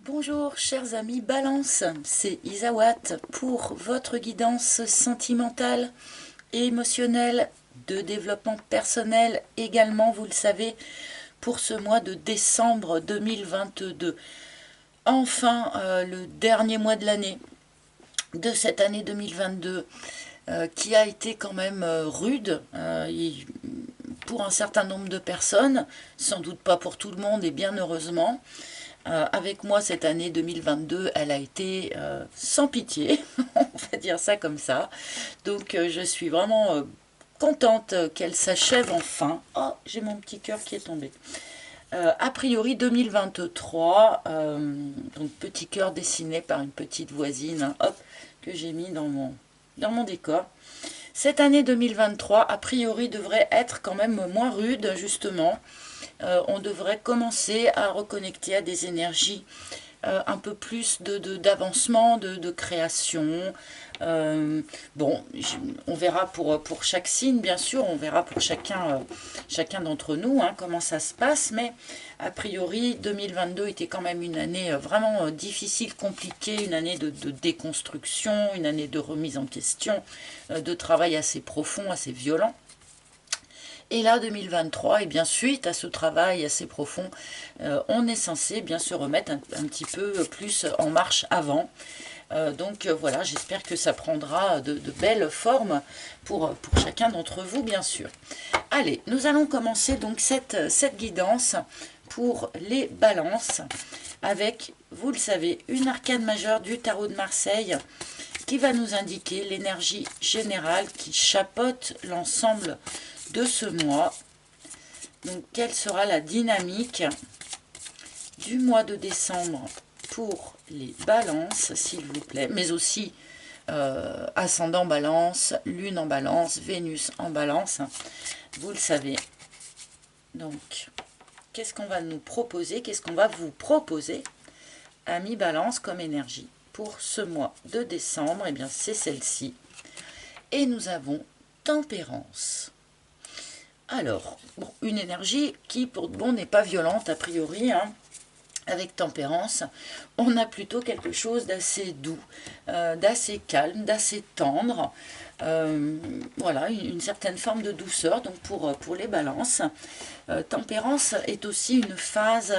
Bonjour chers amis Balance, c'est Isawat pour votre guidance sentimentale et émotionnelle de développement personnel également, vous le savez, pour ce mois de décembre 2022. Enfin, le dernier mois de l'année, de cette année 2022, qui a été quand même rude pour un certain nombre de personnes, sans doute pas pour tout le monde et bien heureusement. Avec moi, cette année 2022, elle a été sans pitié, on va dire ça comme ça. Donc je suis vraiment contente qu'elle s'achève enfin. Oh, j'ai mon petit cœur qui est tombé. A priori 2023, donc petit cœur dessiné par une petite voisine, hein, hop, que j'ai mis dans mon décor. Cette année 2023, a priori, devrait être quand même moins rude, justement. On devrait commencer à reconnecter à des énergies un peu plus d'avancement, de création. Bon, on verra pour chaque signe, bien sûr, on verra pour chacun d'entre nous comment ça se passe, mais a priori, 2022 était quand même une année vraiment difficile, compliquée, une année de déconstruction, une année de remise en question, de travail assez profond, assez violent. Et là, 2023, et bien suite à ce travail assez profond, on est censé bien se remettre un petit peu plus en marche avant. Donc voilà, j'espère que ça prendra de belles formes pour chacun d'entre vous, bien sûr. Allez, nous allons commencer donc cette guidance pour les balances avec, vous le savez, une arcane majeure du tarot de Marseille qui va nous indiquer l'énergie générale qui chapeaute l'ensemble de ce mois. Donc, quelle sera la dynamique du mois de décembre pour les balances, s'il vous plaît, mais aussi ascendant balance, lune en balance, Vénus en balance, vous le savez. Donc, qu'est-ce qu'on va nous proposer, qu'est-ce qu'on va vous proposer, amis balance, comme énergie pour ce mois de décembre? Eh bien, c'est celle-ci. Et nous avons tempérance. Alors, bon, une énergie qui, pour bon, n'est pas violente a priori, avec tempérance, on a plutôt quelque chose d'assez doux, d'assez calme, d'assez tendre. Voilà, une certaine forme de douceur, donc pour les balances. Tempérance est aussi une phase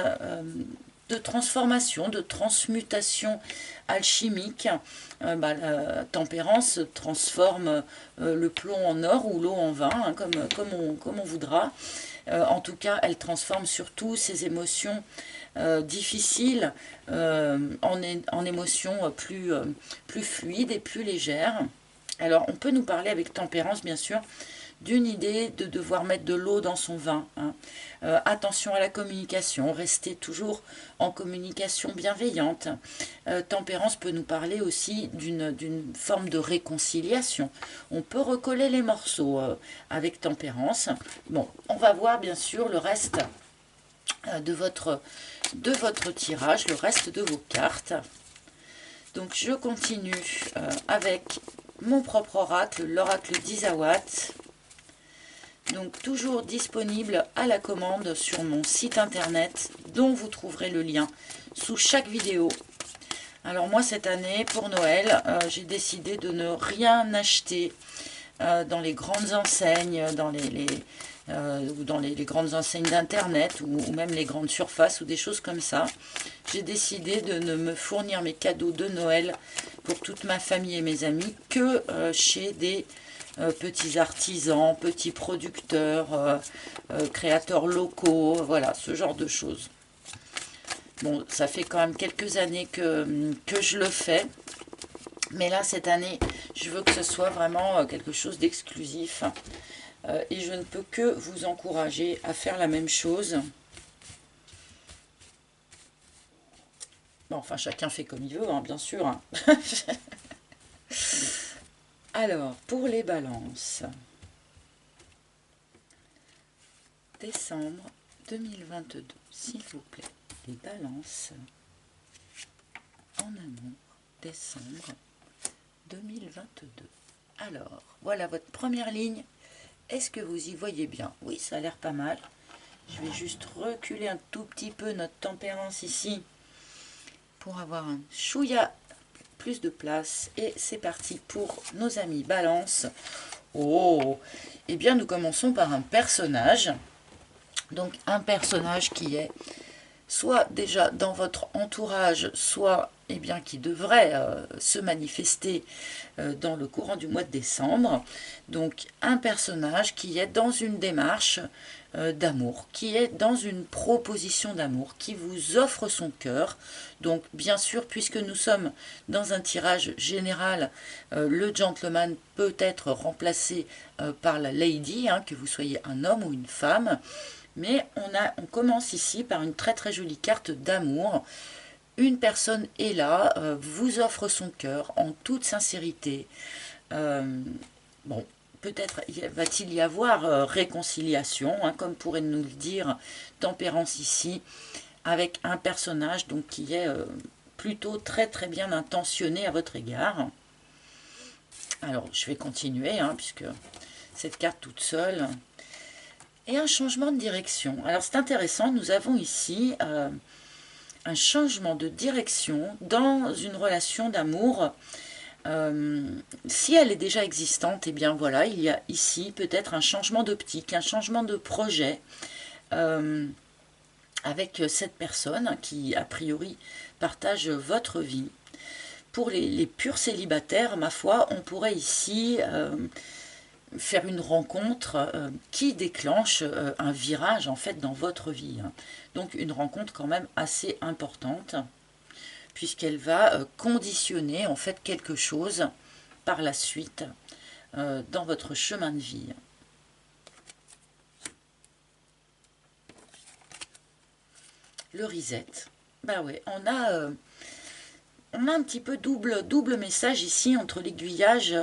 de transformation, de transmutation alchimique. La tempérance transforme le plomb en or ou l'eau en vin, comme on voudra. En tout cas, elle transforme surtout ses émotions difficiles en émotions plus fluides et plus légères. Alors, on peut nous parler avec tempérance, bien sûr, d'une idée de devoir mettre de l'eau dans son vin. Attention à la communication, rester toujours en communication bienveillante. Tempérance peut nous parler aussi d'une forme de réconciliation. On peut recoller les morceaux avec tempérance. Bon, on va voir bien sûr le reste de votre tirage, le reste de vos cartes. Donc je continue avec mon propre oracle, l'oracle d'Isawat. Donc toujours disponible à la commande sur mon site internet dont vous trouverez le lien sous chaque vidéo. Alors moi cette année pour Noël j'ai décidé de ne rien acheter dans les grandes enseignes, dans les grandes enseignes d'internet ou même les grandes surfaces ou des choses comme ça. J'ai décidé de ne me fournir mes cadeaux de Noël pour toute ma famille et mes amis que chez des petits artisans, petits producteurs, créateurs locaux, voilà, ce genre de choses. Bon, ça fait quand même quelques années que je le fais, mais là, cette année, je veux que ce soit vraiment quelque chose d'exclusif. Et je ne peux que vous encourager à faire la même chose. Bon, enfin, chacun fait comme il veut, bien sûr. Alors, pour les balances. Décembre 2022, s'il vous plaît. Les balances en amour, décembre 2022. Alors, voilà votre première ligne. Est-ce que vous y voyez bien? Oui, ça a l'air pas mal. Je vais juste reculer un tout petit peu notre tempérance ici pour avoir un chouïa plus de place. Et c'est parti pour nos amis Balance. Oh, eh bien nous commençons par un personnage. Donc un personnage qui est soit déjà dans votre entourage, soit eh bien, qui devrait se manifester dans le courant du mois de décembre. Donc un personnage qui est dans une démarche d'amour, qui est dans une proposition d'amour, qui vous offre son cœur. Donc bien sûr, puisque nous sommes dans un tirage général, le gentleman peut être remplacé par la lady, hein, que vous soyez un homme ou une femme. Mais on commence ici par une très très jolie carte d'amour. Une personne est là, vous offre son cœur en toute sincérité. Bon, peut-être va-t-il y avoir réconciliation, hein, comme pourrait nous le dire Tempérance ici, avec un personnage donc, qui est plutôt très très bien intentionné à votre égard. Alors, je vais continuer, hein, puisque cette carte toute seule... Et un changement de direction. Alors c'est intéressant, nous avons ici un changement de direction dans une relation d'amour. Si elle est déjà existante, eh bien voilà, il y a ici peut-être un changement d'optique, un changement de projet avec cette personne qui a priori partage votre vie. Pour les purs célibataires, ma foi, on pourrait ici... faire une rencontre qui déclenche un virage en fait dans votre vie. Donc une rencontre quand même assez importante puisqu'elle va conditionner en fait quelque chose par la suite dans votre chemin de vie. Le reset. Bah ouais, on a un petit peu double message ici entre l'aiguillage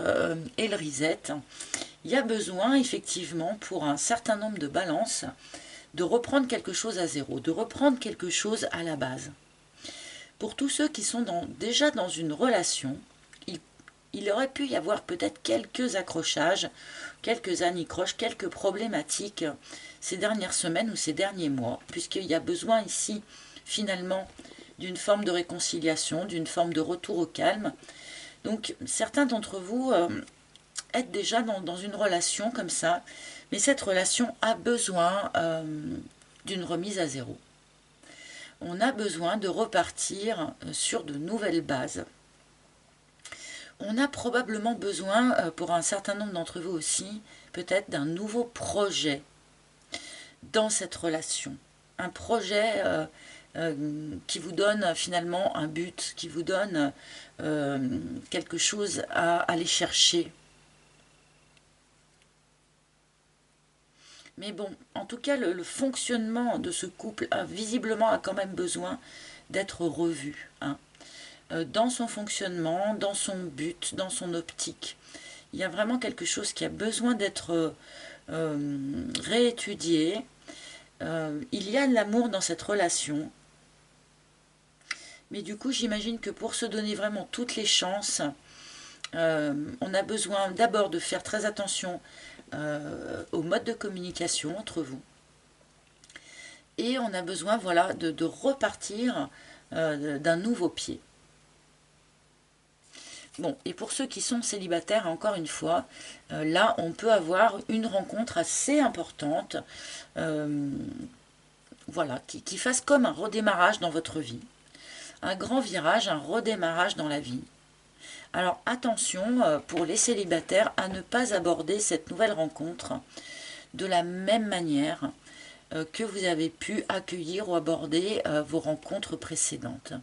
et le reset. Il y a besoin, effectivement, pour un certain nombre de balances, de reprendre quelque chose à zéro, de reprendre quelque chose à la base. Pour tous ceux qui sont déjà dans une relation, il aurait pu y avoir peut-être quelques accrochages, quelques anicroches, quelques problématiques ces dernières semaines ou ces derniers mois, puisqu'il y a besoin ici, finalement, d'une forme de réconciliation, d'une forme de retour au calme. Donc, certains d'entre vous... être déjà dans une relation comme ça, mais cette relation a besoin d'une remise à zéro. On a besoin de repartir sur de nouvelles bases. On a probablement besoin, pour un certain nombre d'entre vous aussi, peut-être d'un nouveau projet dans cette relation. Un projet qui vous donne finalement un but, qui vous donne quelque chose à aller chercher. Mais bon, en tout cas, le fonctionnement de ce couple visiblement a quand même besoin d'être revu. Hein. Dans son fonctionnement, dans son but, dans son optique. Il y a vraiment quelque chose qui a besoin d'être réétudié. Il y a de l'amour dans cette relation. Mais du coup, j'imagine que pour se donner vraiment toutes les chances, on a besoin d'abord de faire très attention au mode de communication entre vous. Et on a besoin voilà, de repartir d'un nouveau pied. Bon, et pour ceux qui sont célibataires, encore une fois, là, on peut avoir une rencontre assez importante, voilà, qui fasse comme un redémarrage dans votre vie. Un grand virage, un redémarrage dans la vie. Alors attention pour les célibataires à ne pas aborder cette nouvelle rencontre de la même manière que vous avez pu accueillir ou aborder vos rencontres précédentes.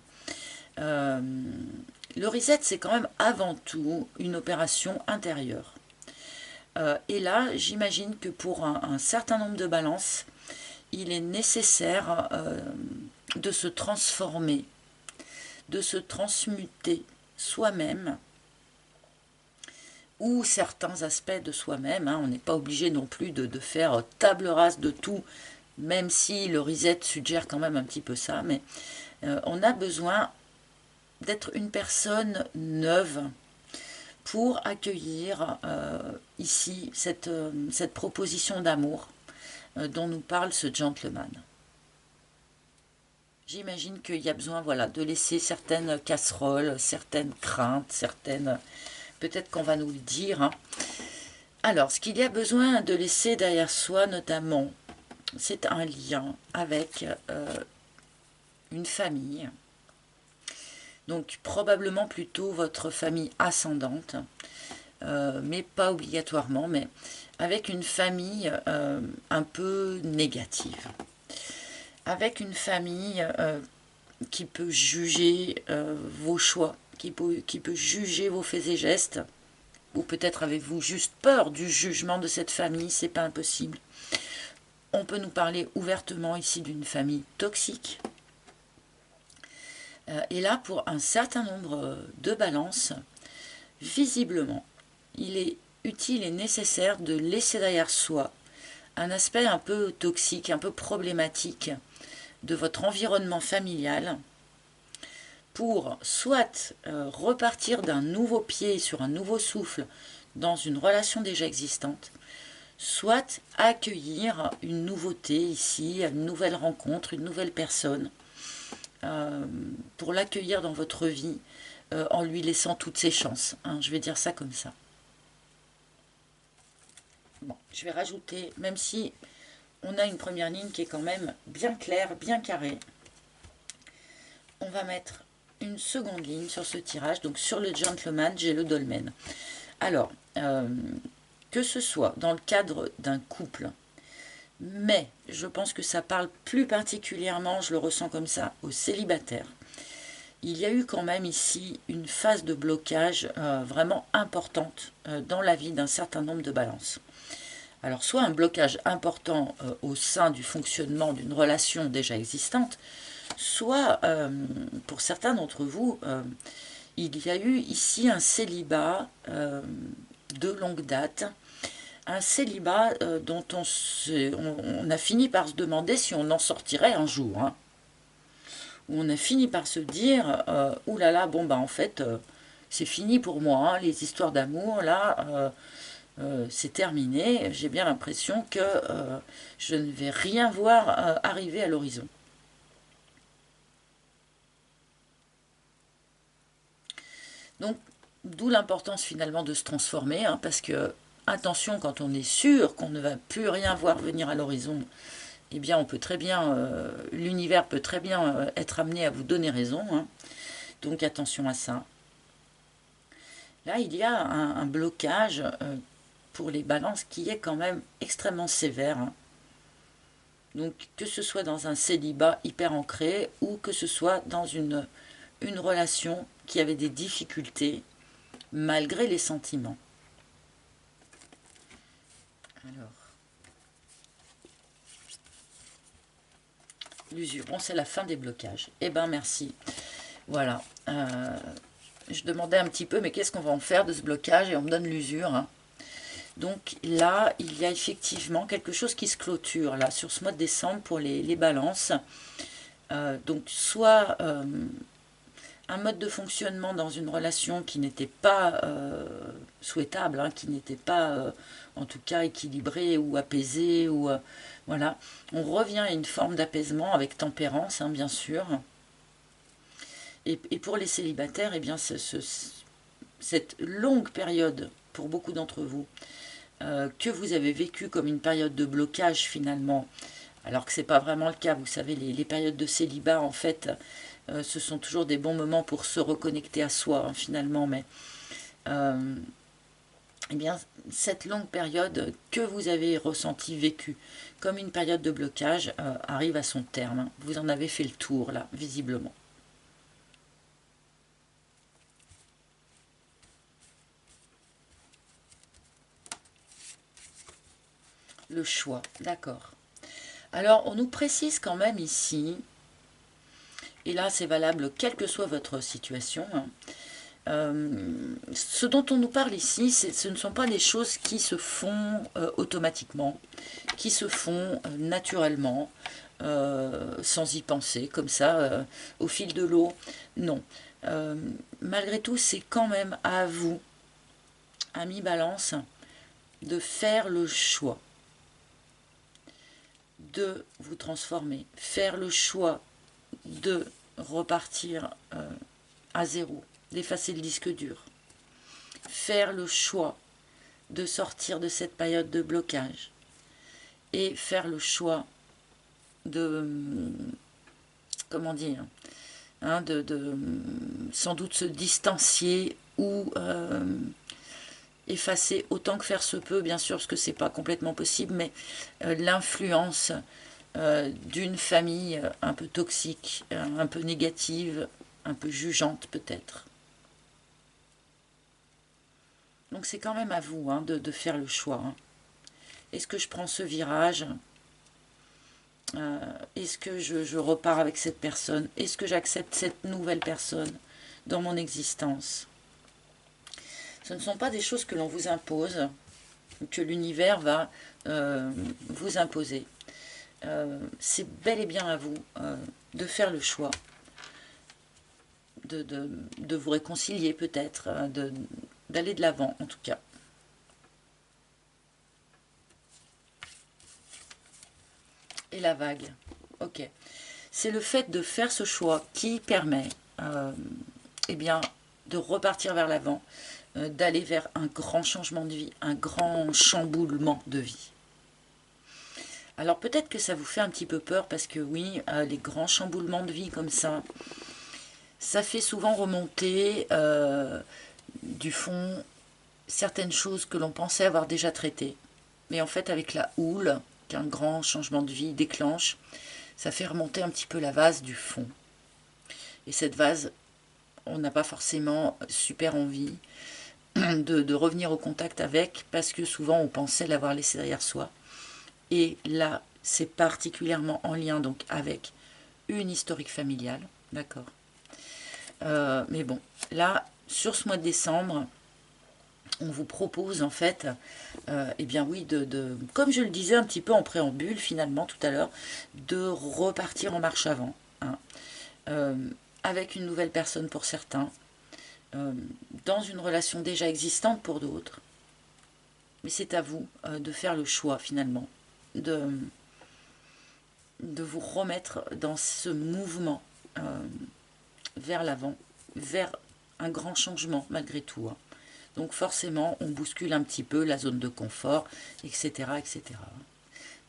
Le reset, c'est quand même avant tout une opération intérieure. Et là, j'imagine que pour un certain nombre de balances, il est nécessaire de se transformer, de se transmuter soi-même ou certains aspects de soi-même. Hein. On n'est pas obligé non plus de faire table rase de tout, même si le reset suggère quand même un petit peu ça. Mais on a besoin d'être une personne neuve pour accueillir ici cette proposition d'amour dont nous parle ce gentleman. J'imagine qu'il y a besoin, voilà, de laisser certaines casseroles, certaines craintes, certaines... Peut-être qu'on va nous le dire, hein. Alors, ce qu'il y a besoin de laisser derrière soi, notamment, c'est un lien avec une famille. Donc, probablement plutôt votre famille ascendante, mais pas obligatoirement, mais avec une famille un peu négative. Avec une famille qui peut juger vos choix, qui peut juger vos faits et gestes, ou peut-être avez-vous juste peur du jugement de cette famille, c'est pas impossible. On peut nous parler ouvertement ici d'une famille toxique. Et là, pour un certain nombre de balances, visiblement, il est utile et nécessaire de laisser derrière soi un aspect un peu toxique, un peu problématique de votre environnement familial, pour soit repartir d'un nouveau pied sur un nouveau souffle dans une relation déjà existante, soit accueillir une nouveauté ici, une nouvelle rencontre, une nouvelle personne, pour l'accueillir dans votre vie en lui laissant toutes ses chances, hein, je vais dire ça comme ça. Bon, je vais rajouter, même si on a une première ligne qui est quand même bien claire, bien carrée, on va mettre une seconde ligne sur ce tirage. Donc sur le gentleman, j'ai le dolmen. Alors, que ce soit dans le cadre d'un couple, mais je pense que ça parle plus particulièrement, je le ressens comme ça, aux célibataires. Il y a eu quand même ici une phase de blocage vraiment importante dans la vie d'un certain nombre de balances. Alors soit un blocage important au sein du fonctionnement d'une relation déjà existante, soit pour certains d'entre vous, il y a eu ici un célibat de longue date, un célibat dont on a fini par se demander si on en sortirait un jour, hein. Où on a fini par se dire oulala, bon bah en fait c'est fini pour moi, hein, les histoires d'amour là c'est terminé, j'ai bien l'impression que je ne vais rien voir arriver à l'horizon. Donc d'où l'importance finalement de se transformer, hein, parce que attention, quand on est sûr qu'on ne va plus rien voir venir à l'horizon, eh bien on peut très bien, l'univers peut très bien être amené à vous donner raison, hein. Donc attention à ça. Là il y a un blocage pour les balances qui est quand même extrêmement sévère, hein. Donc que ce soit dans un célibat hyper ancré ou que ce soit dans une relation qui avait des difficultés malgré les sentiments. Alors, l'usure, bon c'est la fin des blocages. Eh ben merci. Voilà. Je demandais un petit peu, mais qu'est-ce qu'on va en faire de ce blocage? Et on me donne l'usure, hein. Donc là, il y a effectivement quelque chose qui se clôture là sur ce mois de décembre pour les balances. Donc soit un mode de fonctionnement dans une relation qui n'était pas souhaitable, hein, qui n'était pas en tout cas équilibré ou apaisé, ou voilà. On revient à une forme d'apaisement avec tempérance, hein, bien sûr. Et pour les célibataires, eh bien, cette longue période, pour beaucoup d'entre vous, que vous avez vécu comme une période de blocage finalement, alors que ce n'est pas vraiment le cas. Vous savez, les périodes de célibat, en fait, ce sont toujours des bons moments pour se reconnecter à soi, hein, finalement, mais eh bien, cette longue période que vous avez ressentie, vécue comme une période de blocage, arrive à son terme. Vous en avez fait le tour, là, visiblement. Le choix, d'accord. Alors, on nous précise quand même ici, et là c'est valable quelle que soit votre situation, hein, ce dont on nous parle ici, ce ne sont pas des choses qui se font automatiquement, qui se font naturellement, sans y penser, comme ça, au fil de l'eau. Non. Malgré tout, c'est quand même à vous, amis Balance, de faire le choix de vous transformer, faire le choix de repartir à zéro, d'effacer le disque dur. Faire le choix de sortir de cette période de blocage. Et faire le choix de, comment dire, hein, de sans doute se distancier ou effacer autant que faire se peut, bien sûr, parce que c'est pas complètement possible, mais l'influence d'une famille un peu toxique, un peu négative, un peu jugeante peut-être. Donc c'est quand même à vous hein, de faire le choix. Hein. Est-ce que je prends ce virage? Est-ce que je repars avec cette personne? Est-ce que j'accepte cette nouvelle personne dans mon existence? Ce ne sont pas des choses que l'on vous impose, que l'univers va vous imposer. C'est bel et bien à vous de faire le choix, de vous réconcilier peut-être, d'aller de l'avant en tout cas. Et la vague, ok. C'est le fait de faire ce choix qui permet eh bien, de repartir vers l'avant, d'aller vers un grand changement de vie, un grand chamboulement de vie. Alors peut-être que ça vous fait un petit peu peur parce que oui, les grands chamboulements de vie comme ça fait souvent remonter du fond certaines choses que l'on pensait avoir déjà traitées. Mais en fait avec la houle qu'un grand changement de vie déclenche, ça fait remonter un petit peu la vase du fond. Et cette vase, on n'a pas forcément super envie de revenir au contact avec, parce que souvent on pensait l'avoir laissé derrière soi. Et là, c'est particulièrement en lien donc avec une historique familiale, d'accord. Mais bon, là, sur ce mois de décembre, on vous propose en fait, eh bien oui, comme je le disais un petit peu en préambule finalement tout à l'heure, de repartir en marche avant, hein, avec une nouvelle personne pour certains, dans une relation déjà existante pour d'autres. Mais c'est à vous de faire le choix finalement, de vous remettre dans ce mouvement vers l'avant, vers un grand changement malgré tout. Hein. Donc forcément, on bouscule un petit peu la zone de confort, etc. etc.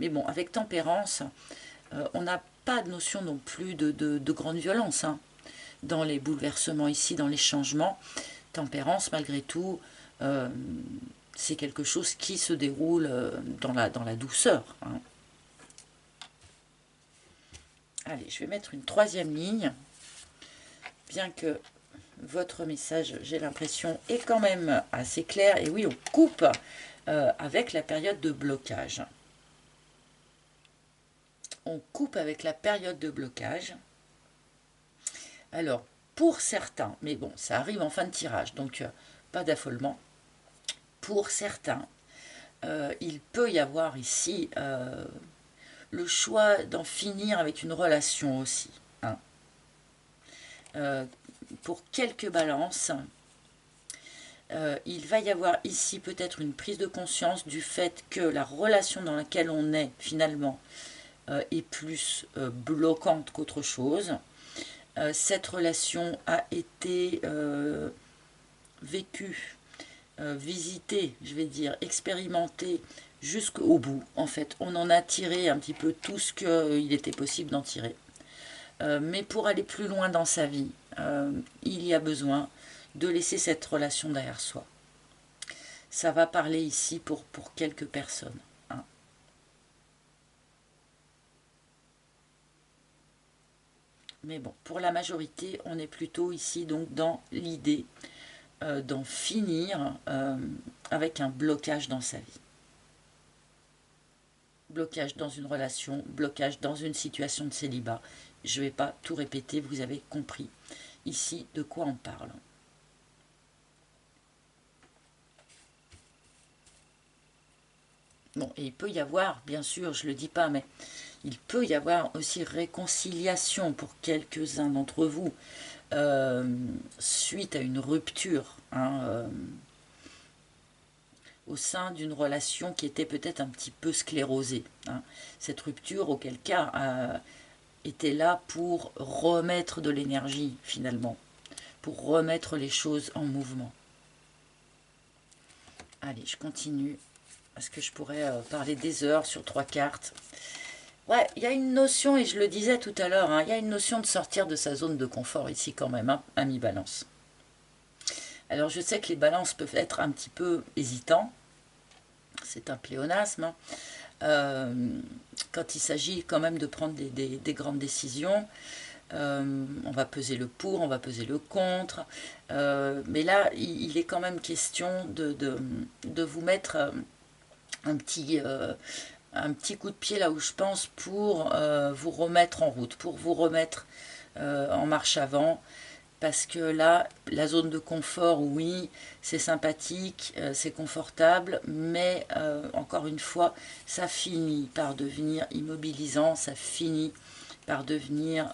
Mais bon, avec tempérance, on n'a pas de notion non plus de grande violence. Hein. Dans les bouleversements ici, dans les changements, tempérance, malgré tout, c'est quelque chose qui se déroule dans la douceur. Hein. Allez, je vais mettre une troisième ligne, bien que votre message, j'ai l'impression, est quand même assez clair. Et oui, on coupe avec la période de blocage. On coupe avec la période de blocage. Alors, pour certains, mais bon, ça arrive en fin de tirage, donc pas d'affolement. Pour certains, il peut y avoir ici le choix d'en finir avec une relation aussi. Hein. Pour quelques balances, il va y avoir ici peut-être une prise de conscience du fait que la relation dans laquelle on est finalement est plus bloquante qu'autre chose. Cette relation a été vécue, visitée, je vais dire, expérimentée jusqu'au bout. En fait, on en a tiré un petit peu tout ce qu'il était possible d'en tirer. Mais pour aller plus loin dans sa vie, il y a besoin de laisser cette relation derrière soi. Ça va parler ici pour quelques personnes. Hein. Mais bon, pour la majorité, on est plutôt ici donc dans l'idée d'en finir avec un blocage dans sa vie. Blocage dans une relation, blocage dans une situation de célibat. Je ne vais pas tout répéter, vous avez compris ici de quoi on parle. Bon, et il peut y avoir, bien sûr, je ne le dis pas, mais il peut y avoir aussi réconciliation pour quelques-uns d'entre vous suite à une rupture hein, au sein d'une relation qui était peut-être un petit peu sclérosée. Hein. Cette rupture, auquel cas, était là pour remettre de l'énergie finalement, pour remettre les choses en mouvement. Allez, je continue, parce que je pourrais parler des heures sur 3 cartes. Ouais, il y a une notion, et je le disais tout à l'heure, hein, il y a une notion de sortir de sa zone de confort ici quand même, hein, ami Balance. Alors je sais que les balances peuvent être un petit peu hésitants, c'est un pléonasme, hein. Quand il s'agit quand même de prendre des grandes décisions, on va peser le pour, on va peser le contre, mais là il est quand même question de vous mettre un petit coup de pied là où je pense pour vous remettre en route, pour vous remettre en marche avant. Parce que là, la zone de confort, oui, c'est sympathique, c'est confortable, mais encore une fois, ça finit par devenir immobilisant, ça finit par devenir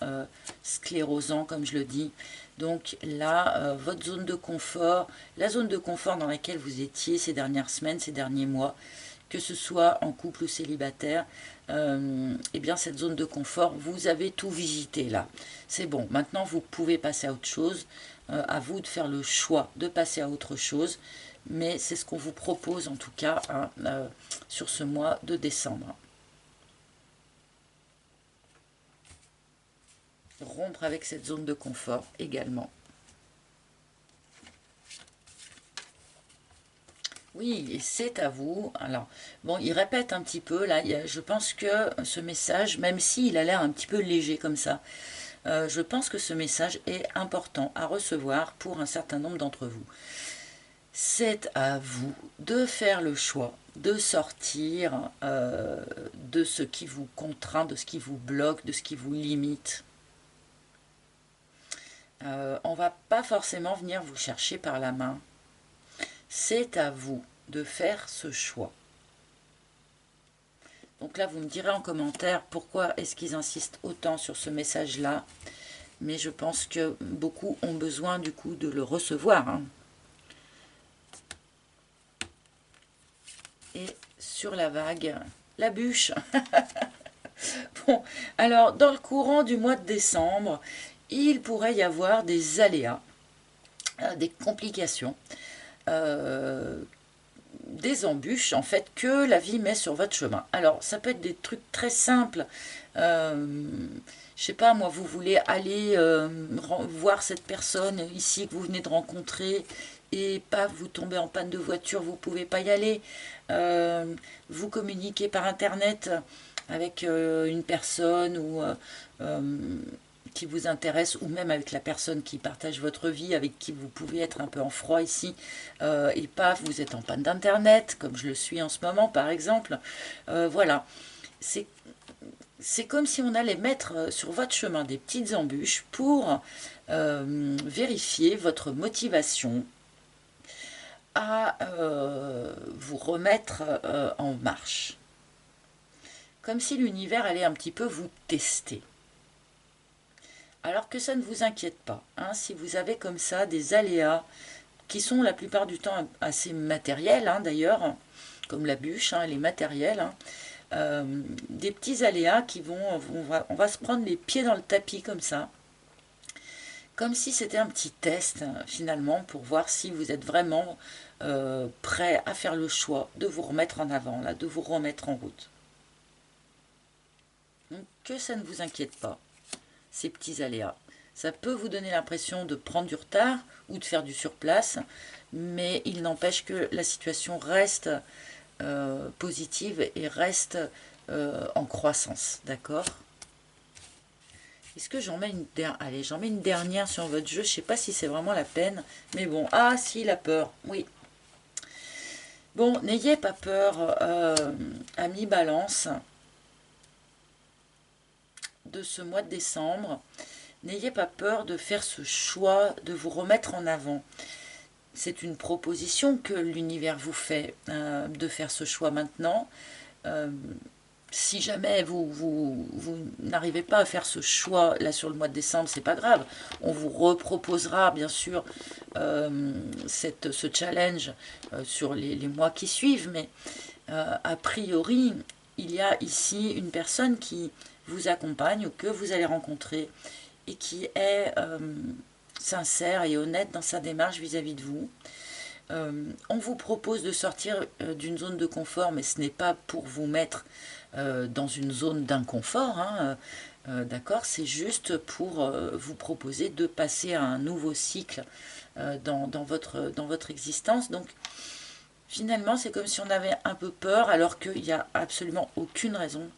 sclérosant, comme je le dis. Donc là, votre zone de confort, la zone de confort dans laquelle vous étiez ces dernières semaines, ces derniers mois, que ce soit en couple ou célibataire, eh bien cette zone de confort, vous avez tout visité là. C'est bon, maintenant vous pouvez passer à autre chose. À vous de faire le choix de passer à autre chose. Mais c'est ce qu'on vous propose en tout cas hein, sur ce mois de décembre. Rompre avec cette zone de confort également. Oui, et c'est à vous. Alors, bon, il répète un petit peu, là, je pense que ce message, même s'il a l'air un petit peu léger comme ça, je pense que ce message est important à recevoir pour un certain nombre d'entre vous. C'est à vous de faire le choix, de sortir de ce qui vous contraint, de ce qui vous bloque, de ce qui vous limite. On ne va pas forcément venir vous chercher par la main. C'est à vous de faire ce choix. Donc là, vous me direz en commentaire pourquoi est-ce qu'ils insistent autant sur ce message-là. Mais je pense que beaucoup ont besoin du coup de le recevoir. Hein. Et sur la vague, la bûche. Bon, alors dans le courant du mois de décembre, il pourrait y avoir des aléas, des complications. Des embûches en fait que la vie met sur votre chemin. Alors ça peut être des trucs très simples. Je sais pas moi, vous voulez aller voir cette personne ici que vous venez de rencontrer et pas vous tombez en panne de voiture, vous pouvez pas y aller. Vous communiquez par internet avec une personne ou qui vous intéresse, ou même avec la personne qui partage votre vie, avec qui vous pouvez être un peu en froid ici, et pas vous êtes en panne d'internet, comme je le suis en ce moment par exemple. Voilà, c'est comme si on allait mettre sur votre chemin des petites embûches pour vérifier votre motivation à vous remettre en marche. Comme si l'univers allait un petit peu vous tester. Alors que ça ne vous inquiète pas, hein, si vous avez comme ça des aléas qui sont la plupart du temps assez matériels hein, d'ailleurs, comme la bûche, hein, elle est matérielle, hein, des petits aléas qui on va se prendre les pieds dans le tapis comme ça, comme si c'était un petit test finalement pour voir si vous êtes vraiment prêt à faire le choix de vous remettre en avant, là, de vous remettre en route. Donc que ça ne vous inquiète pas. Ces petits aléas. Ça peut vous donner l'impression de prendre du retard ou de faire du surplace, mais il n'empêche que la situation reste positive et reste en croissance, d'accord? Est-ce que j'en mets une dernière? Allez, j'en mets une dernière sur votre jeu, je ne sais pas si c'est vraiment la peine, mais bon, ah si, la peur, oui. Bon, n'ayez pas peur, amis Balance, de ce mois de décembre. N'ayez pas peur de faire ce choix, de vous remettre en avant. C'est une proposition que l'univers vous fait, de faire ce choix maintenant. Si jamais vous n'arrivez pas à faire ce choix là sur le mois de décembre, c'est pas grave. On vous reproposera bien sûr ce challenge sur les mois qui suivent, mais a priori, il y a ici une personne qui vous accompagne ou que vous allez rencontrer et qui est sincère et honnête dans sa démarche vis-à-vis de vous. On vous propose de sortir d'une zone de confort, mais ce n'est pas pour vous mettre dans une zone d'inconfort, hein, d'accord, c'est juste pour vous proposer de passer à un nouveau cycle dans votre existence. Donc finalement, c'est comme si on avait un peu peur, alors qu'il n'y a absolument aucune raison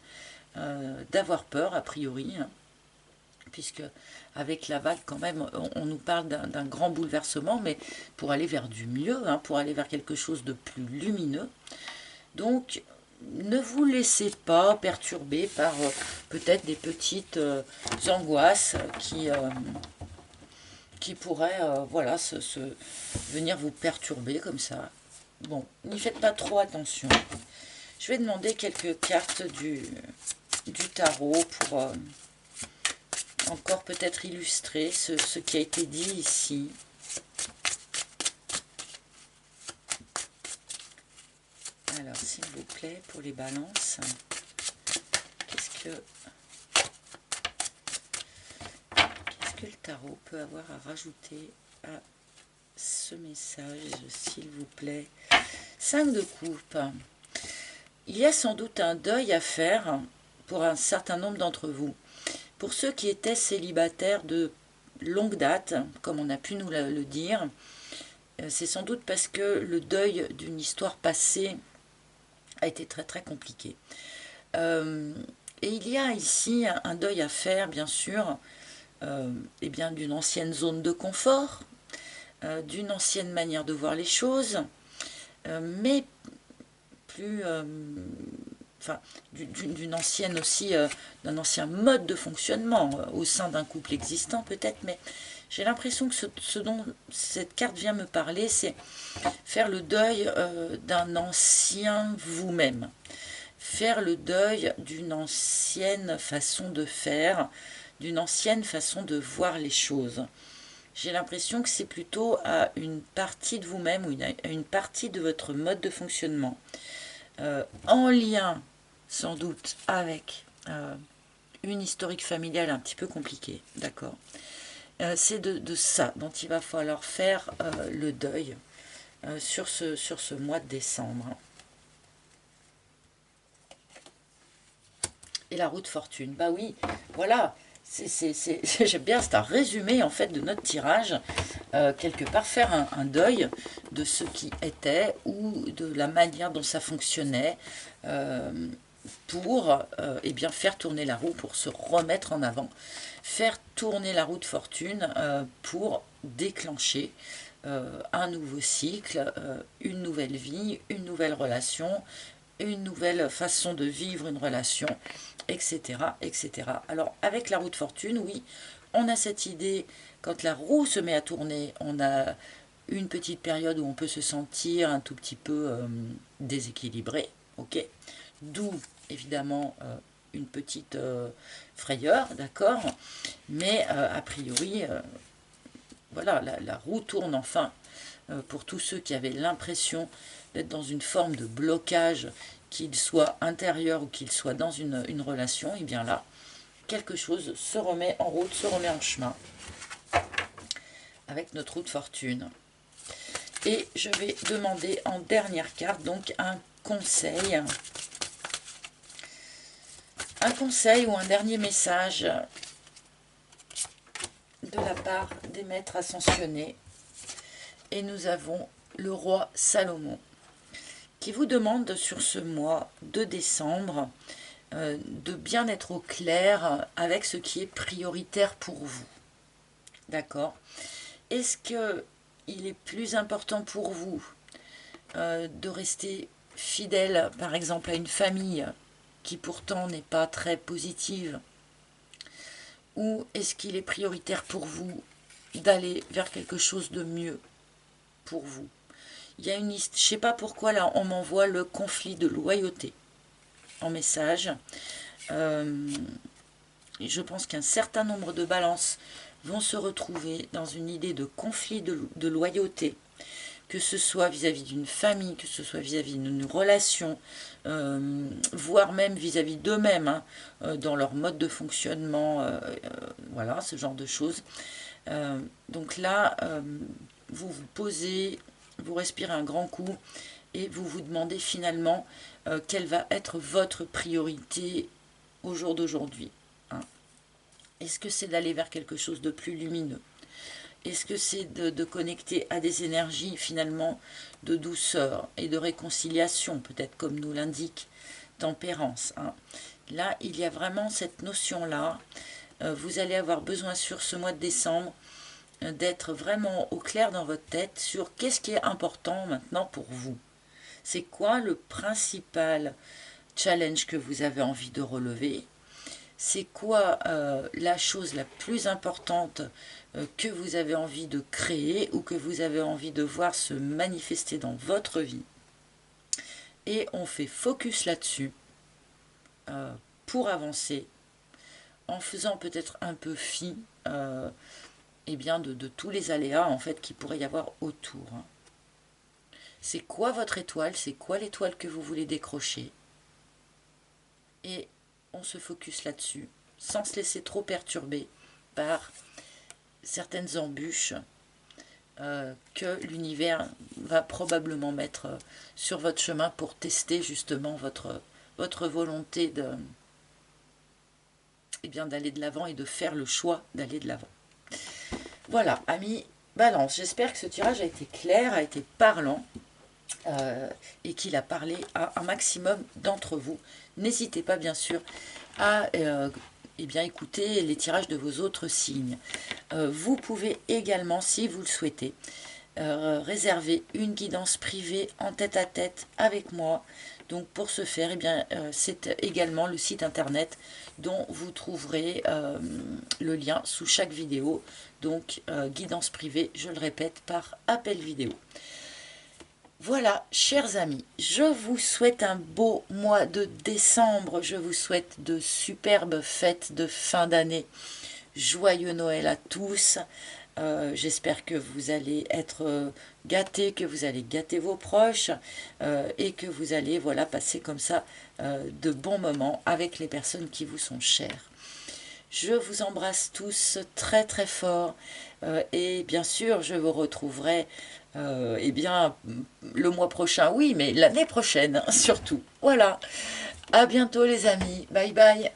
d'avoir peur, a priori, hein, puisque avec la vague, quand même, on nous parle d'un grand bouleversement, mais pour aller vers du mieux, hein, pour aller vers quelque chose de plus lumineux. Donc, ne vous laissez pas perturber par peut-être des petites angoisses qui pourraient voilà, venir vous perturber comme ça. Bon, n'y faites pas trop attention. Je vais demander quelques cartes du tarot pour encore peut-être illustrer ce qui a été dit ici. Alors, s'il vous plaît, pour les balances, qu'est-ce que le tarot peut avoir à rajouter à ce message, s'il vous plaît? 5 de coupe. Il y a sans doute un deuil à faire pour un certain nombre d'entre vous. Pour ceux qui étaient célibataires de longue date, comme on a pu nous le dire, c'est sans doute parce que le deuil d'une histoire passée a été très très compliqué. Et il y a ici un deuil à faire, bien sûr, eh bien, d'une ancienne zone de confort, d'une ancienne manière de voir les choses, mais plus... enfin, d'une ancienne aussi, d'un ancien mode de fonctionnement au sein d'un couple existant peut-être, mais j'ai l'impression que ce dont cette carte vient me parler, c'est faire le deuil d'un ancien vous-même, faire le deuil d'une ancienne façon de faire, d'une ancienne façon de voir les choses. J'ai l'impression que c'est plutôt à une partie de vous-même ou à une partie de votre mode de fonctionnement, en lien sans doute avec une historique familiale un petit peu compliquée, d'accord. C'est de ça dont il va falloir faire le deuil sur ce mois de décembre. Et la roue de fortune, bah oui, voilà, j'aime bien, c'est un résumé en fait de notre tirage, quelque part faire un deuil de ce qui était ou de la manière dont ça fonctionnait, pour eh bien, faire tourner la roue, pour se remettre en avant, faire tourner la roue de fortune pour déclencher un nouveau cycle, une nouvelle vie, une nouvelle relation, une nouvelle façon de vivre une relation, etc., etc. Alors, avec la roue de fortune, oui, on a cette idée, quand la roue se met à tourner, on a une petite période où on peut se sentir un tout petit peu déséquilibré, ok, d'où évidemment une petite frayeur, d'accord, mais a priori, voilà, la roue tourne enfin pour tous ceux qui avaient l'impression d'être dans une forme de blocage, qu'il soit intérieur ou qu'il soit dans une relation, et bien là, quelque chose se remet en route, se remet en chemin avec notre roue de fortune. Et je vais demander en dernière carte donc un conseil. Un conseil ou un dernier message de la part des maîtres ascensionnés. Et nous avons le roi Salomon qui vous demande sur ce mois de décembre de bien être au clair avec ce qui est prioritaire pour vous. D'accord? Est-ce qu'il est plus important pour vous de rester fidèle, par exemple, à une famille qui pourtant n'est pas très positive? Ou est-ce qu'il est prioritaire pour vous d'aller vers quelque chose de mieux pour vous? Il y a une liste, je ne sais pas pourquoi là on m'envoie le conflit de loyauté en message. Je pense qu'un certain nombre de balances vont se retrouver dans une idée de conflit de loyauté, que ce soit vis-à-vis d'une famille, que ce soit vis-à-vis d'une relation, voire même vis-à-vis d'eux-mêmes, hein, dans leur mode de fonctionnement, voilà, ce genre de choses. Donc là, vous vous posez, vous respirez un grand coup et vous vous demandez finalement quelle va être votre priorité au jour d'aujourd'hui. Hein. Est-ce que c'est d'aller vers quelque chose de plus lumineux? Est-ce que c'est de connecter à des énergies finalement de douceur et de réconciliation, peut-être comme nous l'indique tempérance, hein. Là, il y a vraiment cette notion-là. Vous allez avoir besoin sur ce mois de décembre d'être vraiment au clair dans votre tête sur qu'est-ce qui est important maintenant pour vous. C'est quoi le principal challenge que vous avez envie de relever? C'est quoi la chose la plus importante que vous avez envie de créer ou que vous avez envie de voir se manifester dans votre vie? Et on fait focus là-dessus pour avancer en faisant peut-être un peu fi eh bien de tous les aléas en fait qu'il pourrait y avoir autour. Hein. C'est quoi votre étoile? C'est quoi l'étoile que vous voulez décrocher? Et on se focus là-dessus, sans se laisser trop perturber par certaines embûches que l'univers va probablement mettre sur votre chemin pour tester justement votre volonté d'aller de l'avant et de faire le choix d'aller de l'avant. Voilà, amis Balance, j'espère que ce tirage a été clair, a été parlant et qu'il a parlé à un maximum d'entre vous. N'hésitez pas bien sûr à écouter les tirages de vos autres signes. Vous pouvez également, si vous le souhaitez, réserver une guidance privée en tête-à-tête avec moi. Donc pour ce faire, c'est également le site internet dont vous trouverez le lien sous chaque vidéo. Donc guidance privée, je le répète, par appel vidéo. Voilà, chers amis, je vous souhaite un beau mois de décembre. Je vous souhaite de superbes fêtes de fin d'année. Joyeux Noël à tous. J'espère que vous allez être gâtés, que vous allez gâter vos proches et que vous allez passer comme ça de bons moments avec les personnes qui vous sont chères. Je vous embrasse tous très très fort et bien sûr je vous retrouverai le mois prochain, oui, mais l'année prochaine surtout. Voilà, à bientôt les amis, bye bye.